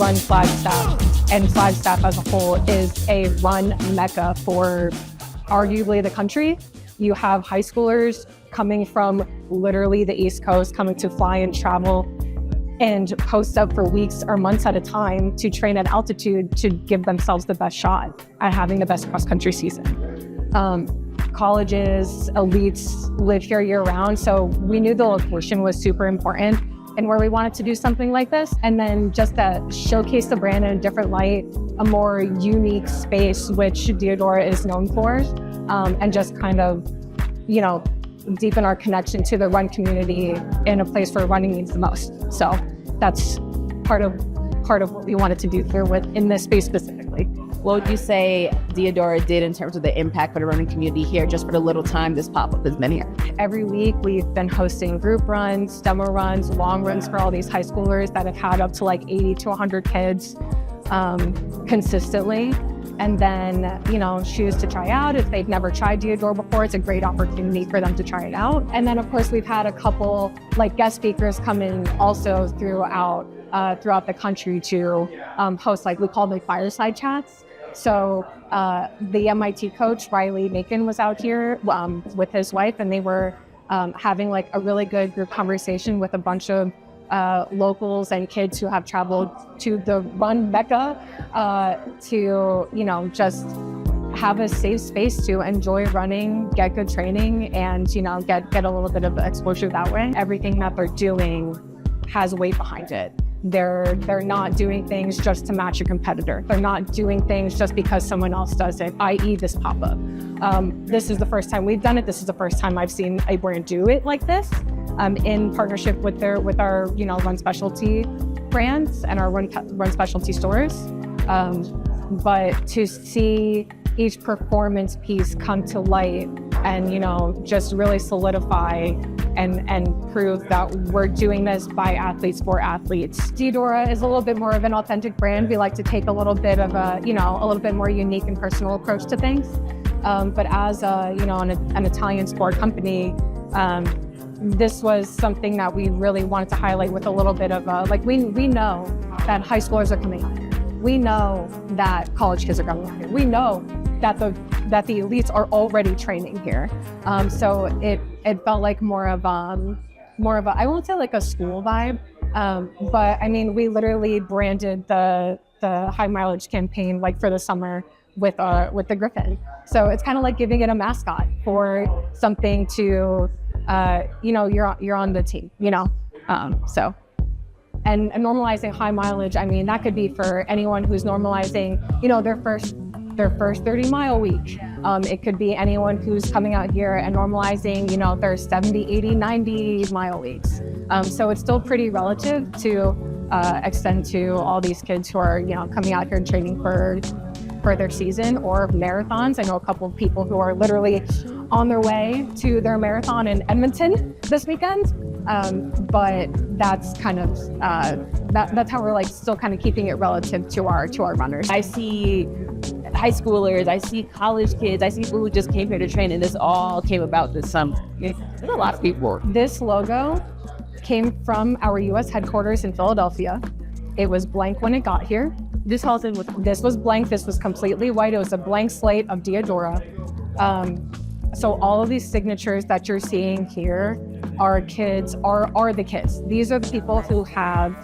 run Flagstaff, and Flagstaff as a whole is a run mecca for arguably the country. You have high schoolers coming from literally the East Coast, coming to fly and travel and post up for weeks or months at a time to train at altitude to give themselves the best shot at having the best cross-country season. Colleges, elites live here year-round, so we knew the location was super important and where we wanted to do something like this. And then just to showcase the brand in a different light, a more unique space, which Diadora is known for, and just kind of, you know, deepen our connection to the run community in a place where running means the most. So that's part of what we wanted to do here in this space specifically. What would you say Diadora did in terms of the impact for the running community here, just for the little time this pop-up has been here? Every week we've been hosting group runs, demo runs, long runs for all these high schoolers that have had up to like 80 to 100 kids consistently. And then, you know, choose to try out. If they've never tried Diadora before, it's a great opportunity for them to try it out. And then, of course, we've had a couple like guest speakers come in also throughout the country to host, like we call them fireside chats. So the MIT coach, Riley Macon, was out here with his wife, and they were having like a really good group conversation with a bunch of locals and kids who have traveled to the run mecca to, you know, just have a safe space to enjoy running, get good training, and, you know, get a little bit of exposure that way. Everything that they're doing has weight behind it. They're not doing things just to match a competitor. They're not doing things just because someone else does it, i.e. this pop-up. This is the first time we've done it. This is the first time I've seen a brand do it like this, in partnership with our, you know, run specialty brands and our run specialty stores. But to see each performance piece come to light and, you know, just really solidify and prove that we're doing this by athletes for athletes. Diadora is a little bit more of an authentic brand. We like to take a little bit of a, you know, a little bit more unique and personal approach to things. But as a, you know, an Italian sport company, this was something that we really wanted to highlight with a little bit of like, we know that high schoolers are coming out here. We know that college kids are coming out here. We know that the elites are already training here. So it felt like more of a, I won't say like a school vibe, but I mean, we literally branded the High Mileage campaign like for the summer with the Griffin. So it's kind of like giving it a mascot for something to, you know, you're on the team, you know, so. And normalizing high mileage, I mean, that could be for anyone who's normalizing, you know, their first 30-mile week. It could be anyone who's coming out here and normalizing, you know, their 70, 80, 90-mile weeks. So it's still pretty relative to extend to all these kids who are, you know, coming out here and training for their season or marathons. I know a couple of people who are literally on their way to their marathon in Edmonton this weekend. But that's kind of, that's how we're like still kind of keeping it relative to our runners. I see high schoolers, I see college kids, I see people who just came here to train, and this all came about this summer. There's a lot of people. This logo came from our US headquarters in Philadelphia. It was blank when it got here. This was blank, this was completely white. It was a blank slate of Diadora. So all of these signatures that you're seeing here are kids, are the kids. These are the people who have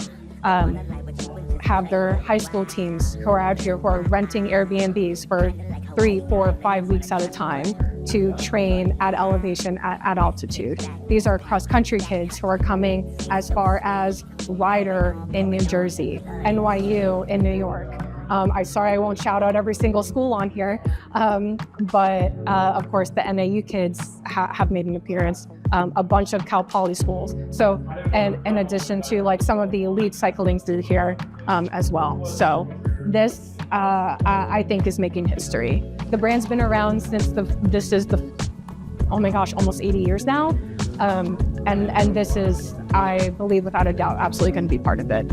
their high school teams who are out here, who are renting Airbnbs for 3, 4, 5 weeks at a time to train at elevation, at altitude. These are cross-country kids who are coming as far as Ryder in New Jersey, NYU in New York. I won't shout out every single school on here, but of course the NAU kids have made an appearance, a bunch of Cal Poly schools. So, and in addition to like some of the elite cycling through here as well. So this, I think, is making history. The brand's been around since oh my gosh, almost 80 years now. And this is, I believe without a doubt, absolutely going to be part of it.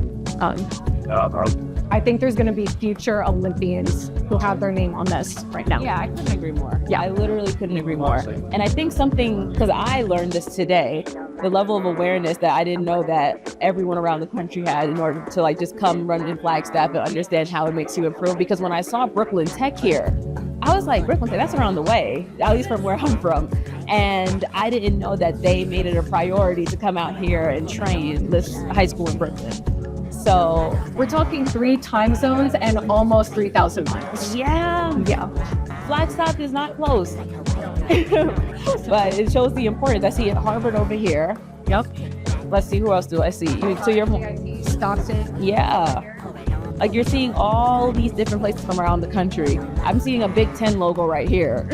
I think there's going to be future Olympians who have their name on this right now. Yeah, I couldn't agree more. Yeah. I literally couldn't agree more. And I think something, because I learned this today, the level of awareness that I didn't know that everyone around the country had in order to like just come run in Flagstaff and understand how it makes you improve. Because when I saw Brooklyn Tech here, I was like, Brooklyn Tech, that's around the way, at least from where I'm from. And I didn't know that they made it a priority to come out here and train this high school in Brooklyn. So We're talking 3 time zones and almost 3,000 miles. yeah, Yeah. Flagstaff is not close. But it shows the importance. I see Harvard over here. Yep. Let's see, who else do I see? To your Stockton. yeah. Like you're seeing all these different places from around the country. I'm seeing a Big Ten logo right here.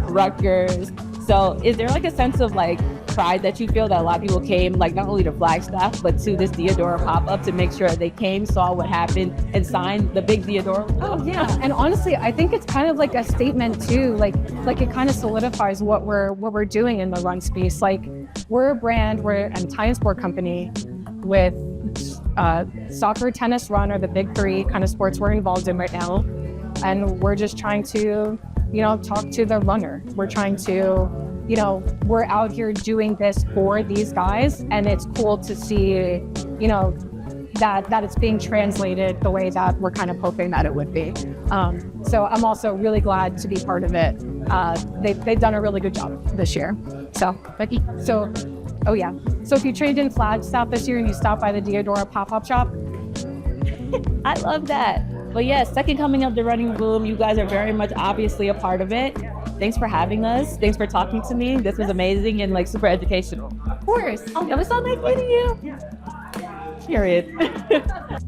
Rutgers. So is there like a sense of like pride that you feel that a lot of people came like not only to Flagstaff but to this Diadora pop-up to make sure that they came, saw what happened, and signed the big Diadora? Oh yeah, and honestly, I think it's kind of like a statement too. Like it kind of solidifies what we're doing in the run space. Like we're a brand, we're an Italian sport company with soccer, tennis, run are the big 3 kind of sports we're involved in right now, and we're just trying to, talk to the runner. We're trying to, we're out here doing this for these guys, and it's cool to see, that it's being translated the way that we're kind of hoping that it would be. So I'm also really glad to be part of it. They've done a really good job this year. So, Becky, oh yeah. So if you trained in Flagstaff this year and you stopped by the Diadora pop-up shop. I love that. But yes, second coming of the running boom. You guys are very much obviously a part of it. Thanks for having us. Thanks for talking to me. This was amazing and like super educational. Of course. It was so nice meeting you. Period.